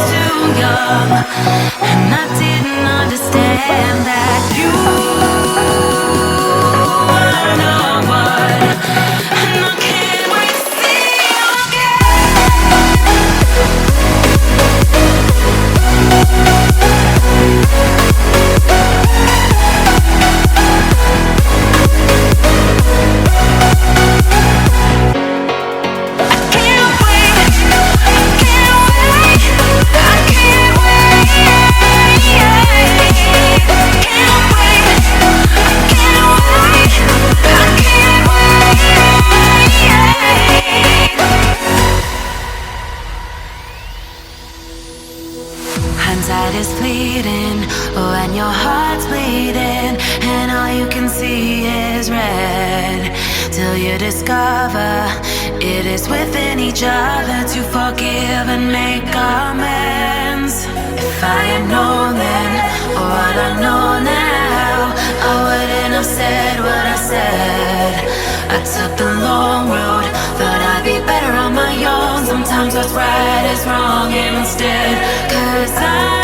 too young, and I didn't understand that you were no one, and I can't wait to see you hindsight is fleeting, oh, and your heart's bleeding, and all you can see is red. Till you discover it is within each other to forgive and make amends. If I had known then, or what I know now, I wouldn't have said what I said. I took the long road, thought I'd be better on my own. Sometimes what's right is wrong instead, 'cause I